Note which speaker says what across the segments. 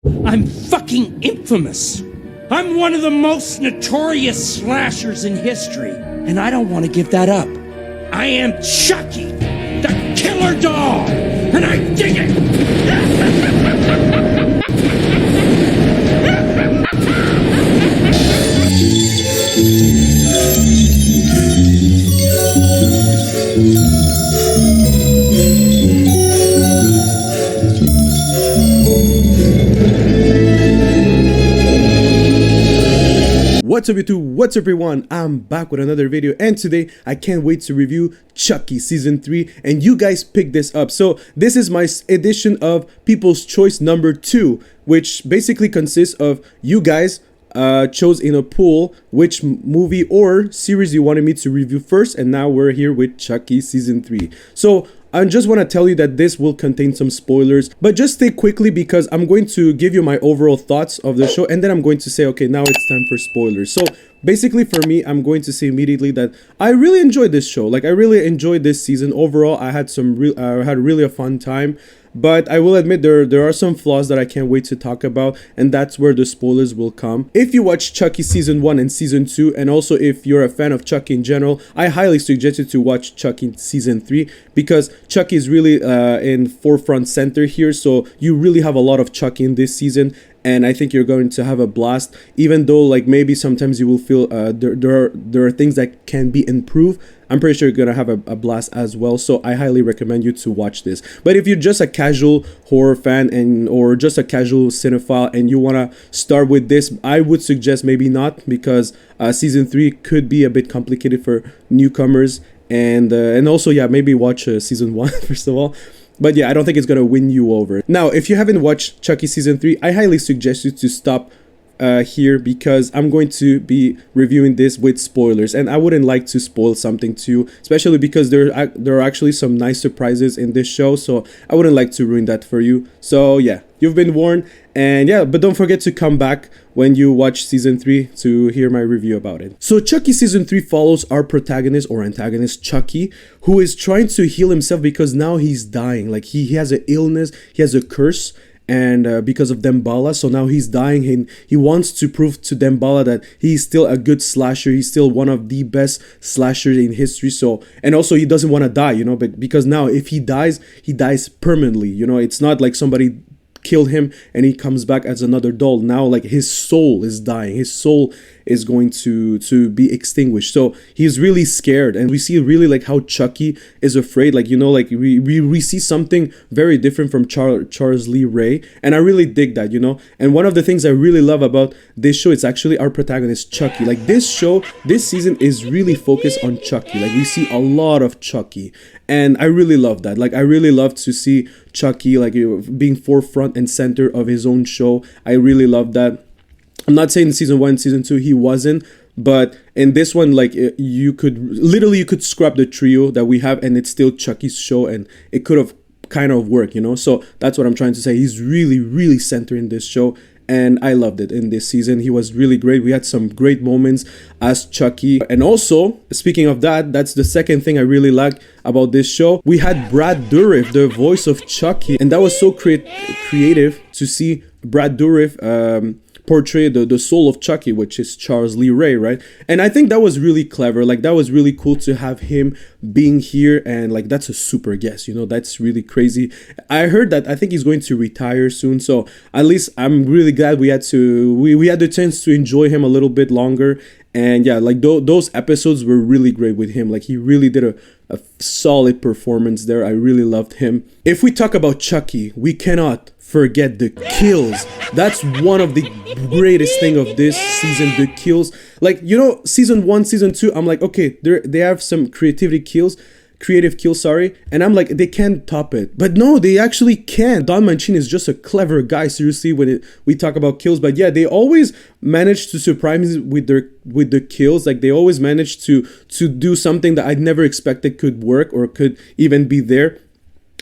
Speaker 1: I'm fucking infamous. I'm one of the most notorious slashers in history, and I don't want to give that up. I am Chucky, the killer doll, and I dig it!
Speaker 2: What's up YouTube, what's up everyone, I'm back with another video, and today I can't wait to review Chucky Season 3, and you guys picked this up. So this is my edition of People's Choice number 2, which basically consists of you guys chose in a poll which movie or series you wanted me to review first, and now we're here with Chucky Season 3. So I just want to tell you that this will contain some spoilers, but just stay quickly because I'm going to give you my overall thoughts of the show, and then I'm going to say, okay, now it's time for spoilers. So basically for me, I'm going to say immediately that I really enjoyed this show. Like, I really enjoyed this season. Overall, I had really a fun time. But I will admit there are some flaws that I can't wait to talk about, and that's where the spoilers will come. If you watch Chucky Season 1 and Season 2, and also if you're a fan of Chucky in general, I highly suggest you to watch Chucky Season 3, because Chucky is really in forefront center here, so you really have a lot of Chucky in this season. And I think you're going to have a blast, even though like maybe sometimes you will feel there are things that can be improved. I'm pretty sure you're gonna have a blast as well. So I highly recommend you to watch this. But if you're just a casual horror fan or just a casual cinephile and you wanna start with this, I would suggest maybe not, because Season 3 could be a bit complicated for newcomers. And also, yeah, maybe watch Season 1 first of all. But yeah, I don't think it's gonna win you over. Now, if you haven't watched Chucky Season 3, I highly suggest you to stop here, because I'm going to be reviewing this with spoilers, and I wouldn't like to spoil something too, especially because there are actually some nice surprises in this show, so I wouldn't like to ruin that for you. So yeah, you've been warned, and yeah, but don't forget to come back when you watch Season 3 to hear my review about it. So Chucky Season 3 follows our protagonist or antagonist Chucky, who is trying to heal himself because now he's dying. Like he has an illness, he has a curse, and because of DAMBALA, so now he's dying, and he wants to prove to DAMBALA that he's still a good slasher, he's still one of the best slashers in history. So, and also he doesn't want to die, you know, but because now if he dies permanently, you know, it's not like somebody killed him and he comes back as another doll. Now like his soul is dying, his soul is going to be extinguished. So he's really scared, and we see really like how Chucky is afraid. Like, you know, like we see something very different from Charles Lee Ray, and I really dig that, you know. And one of the things I really love about this show is actually our protagonist Chucky. Like this show, this season is really focused on Chucky. Like we see a lot of Chucky, and I really love that. Like I really love to see Chucky like being forefront and center of his own show. I really love that. I'm not saying in Season 1, Season 2 he wasn't, but in this one, like you could scrap the trio that we have and it's still Chucky's show, and it could have kind of worked, you know. So that's what I'm trying to say. He's really centering this show, and I loved it in this season. He was really great. We had some great moments as Chucky. And also, speaking of that, that's the second thing I really liked about this show. We had Brad Dourif, the voice of Chucky, and that was so creative to see Brad Dourif portray the soul of Chucky, which is Charles Lee Ray, right? And I think that was really clever. Like that was really cool to have him being here, and like that's a super guest, you know. That's really crazy. I heard that I think he's going to retire soon, so at least I'm really glad we had the chance to enjoy him a little bit longer. And yeah, like those episodes were really great with him. Like he really did a solid performance there. I really loved him. If we talk about Chucky, we cannot forget the kills. That's one of the greatest thing of this season, the kills. Like, you know, Season 1, Season 2, I'm like, okay, they have some creative kills, sorry, and I'm like, they can't top it. But no, they actually can. Don Mancini is just a clever guy, seriously, when we talk about kills. But yeah, they always manage to surprise me with the kills. Like they always manage to do something that I never expected could work or could even be there.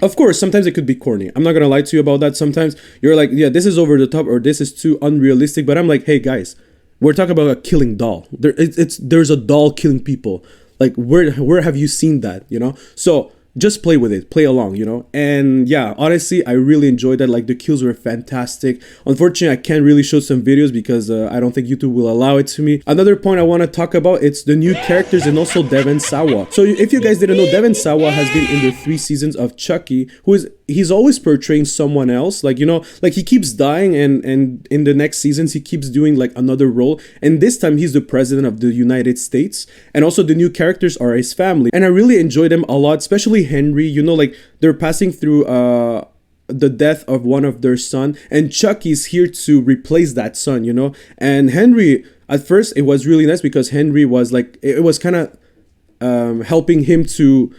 Speaker 2: Of course, sometimes it could be corny. I'm not gonna lie to you about that. Sometimes you're like, yeah, this is over the top or this is too unrealistic. But I'm like, hey guys, we're talking about a killing doll. There's a doll killing people. Like where have you seen that? You know? So just play with it, play along, you know. And yeah, honestly, I really enjoyed that. Like the kills were fantastic. Unfortunately, I can't really show some videos because I don't think YouTube will allow it to me. Another point I want to talk about, it's the new characters and also Devon Sawa. So if you guys didn't know, Devon Sawa has been in the 3 seasons of Chucky, he's always portraying someone else, like, you know, like he keeps dying, and in the next seasons he keeps doing like another role, and this time he's the president of the United States, and also the new characters are his family, and I really enjoy them a lot, especially Henry. You know, like they're passing through the death of one of their son, and Chucky's here to replace that son, you know. And Henry, at first it was really nice because Henry was like, it was kind of helping him to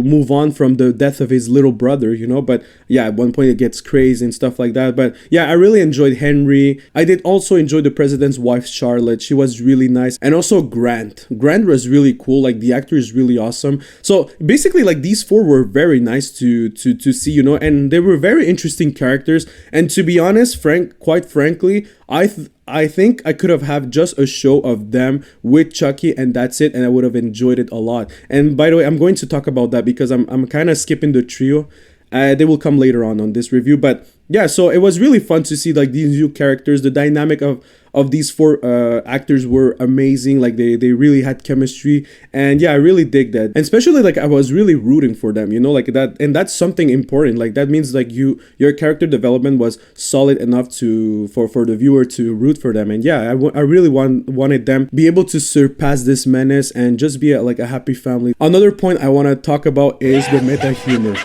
Speaker 2: move on from the death of his little brother, you know. But yeah, at one point it gets crazy and stuff like that. But yeah, I really enjoyed Henry. I did also enjoy the president's wife, Charlotte. She was really nice. And also Grant was really cool. Like the actor is really awesome. So basically, like these 4 were very nice to see, you know, and they were very interesting characters. And to be honest, quite frankly, I think I could have had just a show of them with Chucky and that's it, and I would have enjoyed it a lot. And by the way, I'm going to talk about that because I'm kind of skipping the trio. They will come later on this review, but yeah, so it was really fun to see like these new characters. The dynamic of these 4 actors were amazing. Like they really had chemistry, and yeah, I really dig that. And especially like I was really rooting for them, you know, like that. And that's something important. Like that means like your character development was solid enough for the viewer to root for them. And yeah, I really wanted them be able to surpass this menace and just be like a happy family. Another point I want to talk about is the meta-humor.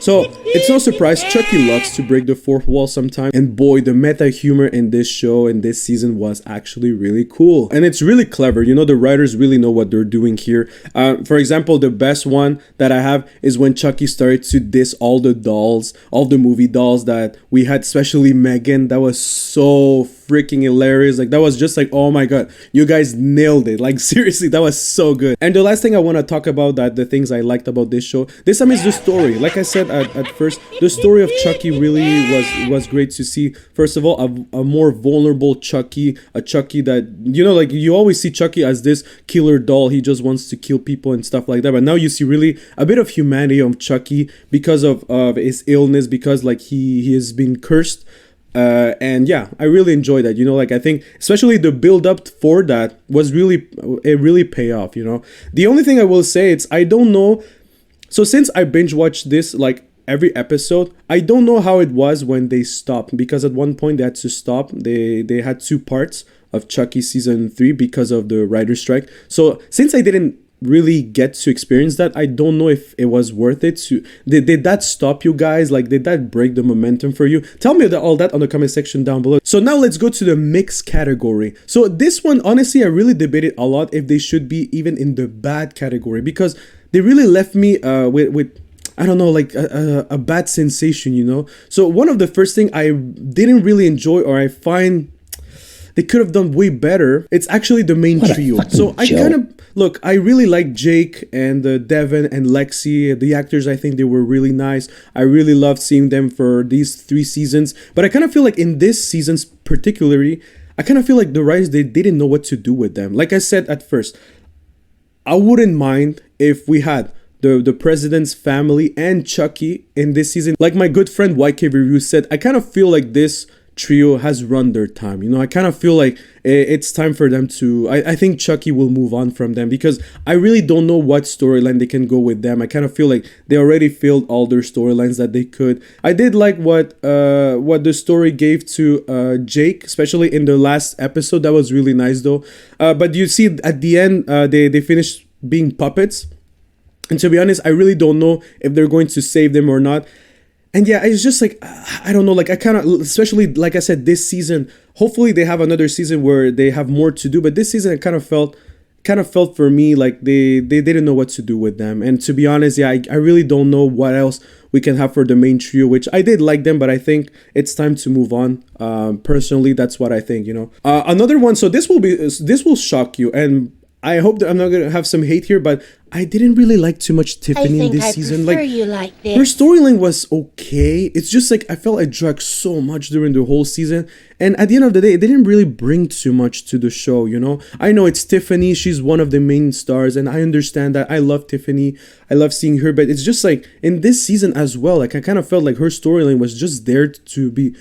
Speaker 2: So it's no surprise Chucky loves to break the 4th wall sometimes, and boy, the meta-humor in this show and this season was actually really cool, and it's really clever. You know, the writers really know what they're doing here. For example, the best one that I have is when Chucky started to diss all the dolls, all the movie dolls that we had, especially Megan. That was so freaking hilarious. Like that was just like, oh my god, you guys nailed it. Like seriously, that was so good. And the last thing I want to talk about, that the things I liked about this show this time, is the story. Like I said at first, the story of Chucky really was great to see. First of all, a more vulnerable Chucky, a Chucky that, you know, like you always see Chucky as this killer doll, he just wants to kill people and stuff like that, but now you see really a bit of humanity of Chucky because of his illness, because like he has been cursed. And yeah, I really enjoyed that, you know. Like I think especially the build up for that was really pay off, you know. The only thing I will say, it's I don't know, so since I binge watched this like every episode, I don't know how it was when they stopped, because at one point they had to stop. They had 2 parts of Chucky season 3 because of the writer's strike. So since I didn't really get to experience that, I don't know if it was worth it to did that stop you guys? Like did that break the momentum for you? Tell me all that on the comment section down below. So now let's go to the mixed category. So this one, honestly, I really debated a lot if they should be even in the bad category, because they really left me with I don't know, like a bad sensation, you know. So one of the first thing I didn't really enjoy, or I find they could have done way better, it's actually the main trio. So I kind of, look, I really like Jake and Devon and Lexy. The actors, I think they were really nice. I really loved seeing them for these 3 seasons. But I kind of feel like in this season particularly, I kind of feel like the writers, they didn't know what to do with them. Like I said at first, I wouldn't mind if we had the president's family and Chucky in this season. Like my good friend YK Review said, I kind of feel like this trio has run their time, you know. I kind of feel like it's time for them to, I think Chucky will move on from them, because I really don't know what storyline they can go with them. I kind of feel like they already filled all their storylines that they could. I did like what the story gave to Jake, especially in the last episode. That was really nice though. But you see at the end, they finished being puppets, and to be honest, I really don't know if they're going to save them or not. And yeah, it's just like, I don't know, like I kind of, especially like I said, this season, hopefully they have another season where they have more to do, but this season it kind of felt for me like they didn't know what to do with them. And to be honest, yeah, I really don't know what else we can have for the main trio, which I did like them, but I think it's time to move on. Personally, that's what I think, you know. Another one, so this will shock you, and I hope that I'm not gonna have some hate here, but I didn't really like too much Tiffany in this season. Like,
Speaker 3: you like this.
Speaker 2: her storyline was okay. It's just like I felt I dragged so much during the whole season, and at the end of the day, it didn't really bring too much to the show. You know, I know it's Tiffany; she's one of the main stars, and I understand that. I love Tiffany. I love seeing her, but it's just like in this season as well. Like I kind of felt like her storyline was just there to be.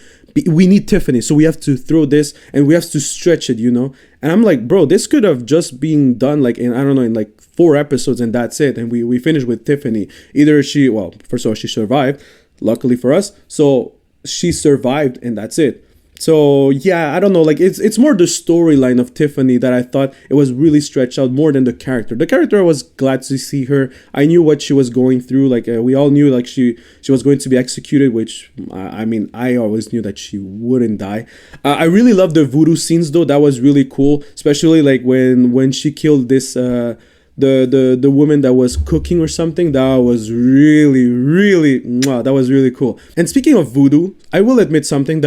Speaker 2: We need Tiffany, so we have to throw this and we have to stretch it, you know. And I'm like, bro, this could have just been done like in, I don't know, in like 4 episodes and that's it. And we finished with Tiffany. Either she, well, first of all, she survived, luckily for us. So she survived and that's it. So yeah, I don't know, like it's more the storyline of Tiffany that I thought it was really stretched out more than the character. The character, I was glad to see her. I knew what she was going through. Like we all knew like she was going to be executed, which I mean, I always knew that she wouldn't die. I really loved the voodoo scenes though. That was really cool, especially like when she killed this the woman that was cooking or something. That was really that was really cool. And speaking of voodoo, I will admit something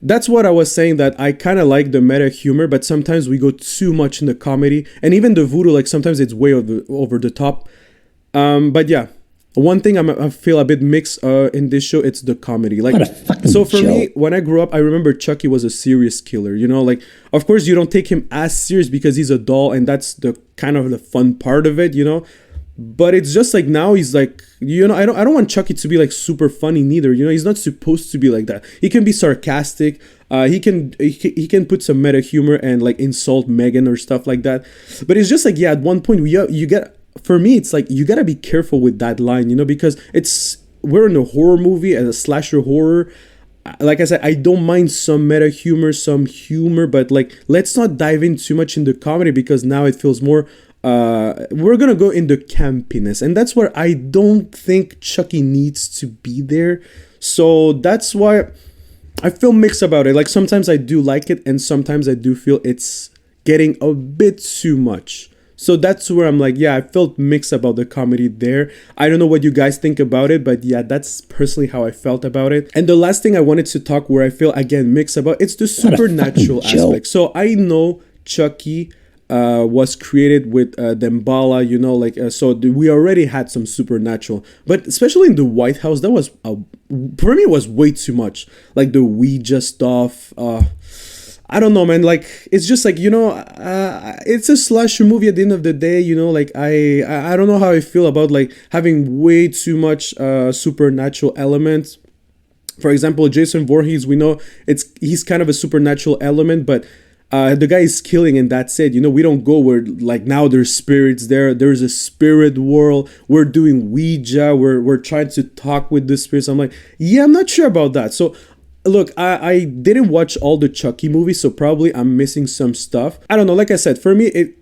Speaker 2: that's what I was saying, that I kind of like the meta humor, but sometimes we go too much in the comedy, and even the voodoo, like sometimes it's way over the top. But yeah, one thing I feel a bit mixed in this show, it's the comedy. Like, so for me, when I grew up, I remember Chucky was a serious killer. You know, like of course you don't take him as serious because he's a doll, and that's the kind of the fun part of it, you know. But it's just like now he's like, you know, I don't want Chucky to be like super funny neither. You know, he's not supposed to be like that. He can be sarcastic. He can put some meta humor and like insult Megan or stuff like that. But it's just like, yeah, at one point you get, for me, it's like you gotta be careful with that line, you know, because we're in a horror movie and a slasher horror. Like I said, I don't mind some meta humor, but like let's not dive in too much into comedy because now it feels more. We're gonna go into campiness, and that's where I don't think Chucky needs to be there. So that's why I feel mixed about it. Like sometimes I do like it, and sometimes I do feel it's getting a bit too much. So that's where I'm like, yeah, I felt mixed about the comedy there. I don't know what you guys think about it, but yeah, that's personally how I felt about it. And the last thing I wanted to talk where I feel again mixed about, it's the supernatural aspect. So I know Chucky was created with DAMBALA, you know, like so we already had some supernatural, but especially in the White House, that was for me it was way too much. Like the Ouija stuff. I don't know, man. Like it's just like, you know, it's a slasher movie at the end of the day, you know. Like I don't know how I feel about like having way too much supernatural elements. For example, Jason Voorhees, we know he's kind of a supernatural element, but the guy is killing and that's it. You know, we don't go where like now there's spirits there. There's a spirit world. We're doing Ouija. We're trying to talk with the spirits. I'm like, yeah, I'm not sure about that. So look, I didn't watch all the Chucky movies, so probably I'm missing some stuff. I don't know. Like I said, for me,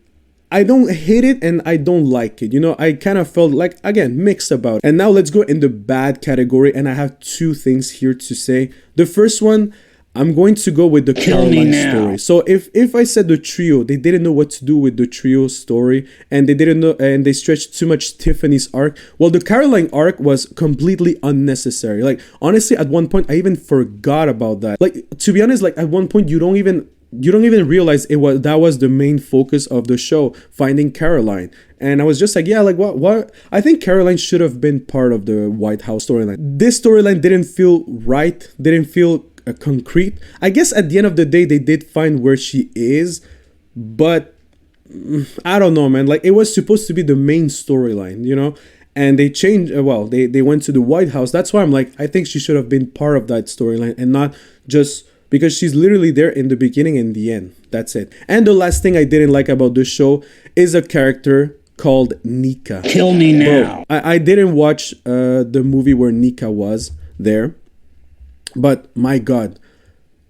Speaker 2: I don't hate it and I don't like it. You know, I kind of felt like, again, mixed about it. And now let's go in the bad category. And I have 2 things here to say. The first one, I'm going to go with the Coraline story. So if I said the trio, they didn't know what to do with the trio story, and they didn't know, and they stretched too much Tiffany's arc. Well, the Coraline arc was completely unnecessary. Like honestly, at one point I even forgot about that. Like to be honest, like at one point you don't even realize that was the main focus of the show, finding Coraline. And I was just like, yeah, like what? I think Coraline should have been part of the White House storyline. This storyline didn't feel right, didn't feel concrete. I guess at the end of the day, they did find where she is, but I don't know, man. Like it was supposed to be the main storyline, you know? And they changed, they went to the White House. That's why I'm like, I think she should have been part of that storyline and not just because she's literally there in the beginning and the end. That's it. And the last thing I didn't like about this show is a character called Nica.
Speaker 1: Kill me now.
Speaker 2: Bro, I didn't watch the movie where Nica was there, but my God,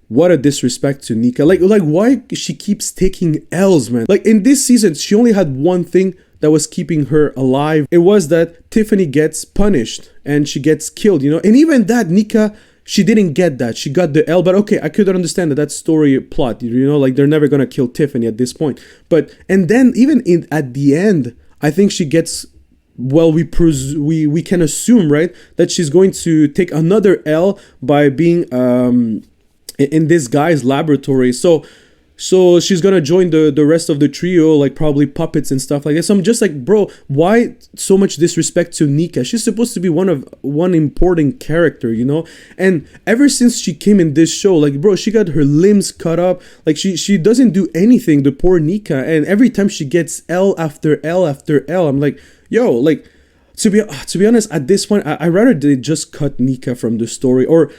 Speaker 2: what a disrespect to Nica. Like why she keeps taking L's, man. Like in this season, she only had one thing that was keeping her alive. It was that Tiffany gets punished and she gets killed, you know. And even that, Nica, she didn't get that. She got the L, but okay, I could understand that story plot, you know, like they're never gonna kill Tiffany at this point. But and then even at the end, I think she gets, well, we can assume, right, that she's going to take another L by being in this guy's laboratory. So So she's gonna join the rest of the trio, like probably puppets and stuff like that. So I'm just like, bro, why so much disrespect to Nica? She's supposed to be one important character, you know? And ever since she came in this show, like, bro, she got her limbs cut up. Like she doesn't do anything, the poor Nica. And every time she gets L after L after L, I'm like, yo, like, to be honest, at this point, I rather they just cut Nica from the story. Or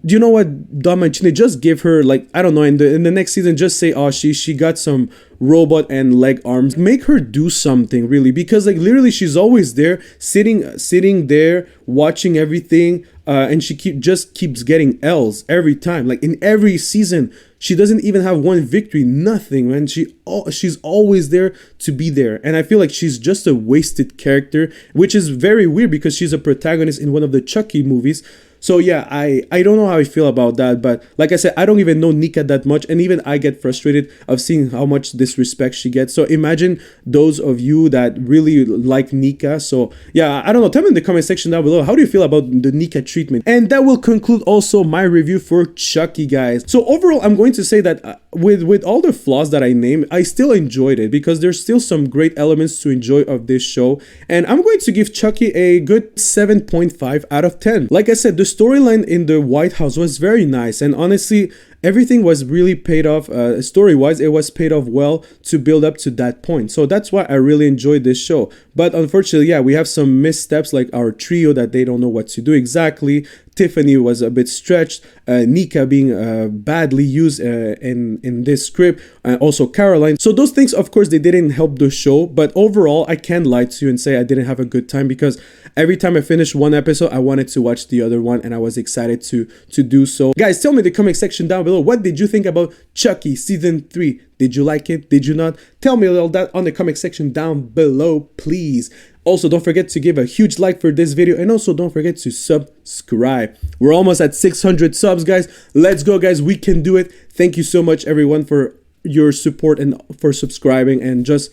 Speaker 2: do you know what, Don Mancini, just give her, like, I don't know, in the next season, just say, oh, she got some robot and leg arms. Make her do something, really, because like literally she's always there, sitting there watching everything, and she just keeps getting L's every time. Like in every season, she doesn't even have one victory, nothing, man. She's always there to be there, and I feel like she's just a wasted character, which is very weird because she's a protagonist in one of the Chucky movies. So yeah, I don't know how I feel about that, but like I said, I don't even know Nica that much, and even I get frustrated of seeing how much disrespect she gets. So imagine those of you that really like Nica. So yeah, I don't know, tell me in the comment section down below, how do you feel about the Nica treatment? And that will conclude also my review for Chucky, guys. So overall, I'm going to say that with all the flaws that I named, I still enjoyed it because there's still some great elements to enjoy of this show, and I'm going to give Chucky a good 7.5 out of 10. Like I said, the storyline in the White House was very nice, and honestly, everything was really paid off. Story-wise, it was paid off well to build up to that point. So that's why I really enjoyed this show. But unfortunately, yeah, we have some missteps, like our trio that they don't know what to do exactly. Tiffany was a bit stretched. Nica being badly used in this script. Also Coraline. So those things, of course, they didn't help the show. But overall, I can't lie to you and say I didn't have a good time, because every time I finished one episode, I wanted to watch the other one, and I was excited to do so. Guys, tell me in the comment section down below, what did you think about Chucky season 3? Did you like it? Did you not? Tell me all that on the comment section down below, please. Also, don't forget to give a huge like for this video, and also don't forget to subscribe. We're almost at 600 subs, guys. Let's go, guys. We can do it. Thank you so much, everyone, for your support and for subscribing and just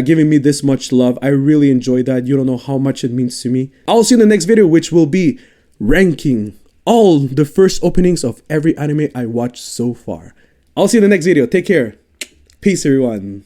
Speaker 2: giving me this much love. I really enjoy that. You don't know how much it means to me. I'll see you in the next video, which will be ranking all the first openings of every anime I watched so far. I'll see you in the next video. Take care. Peace, everyone.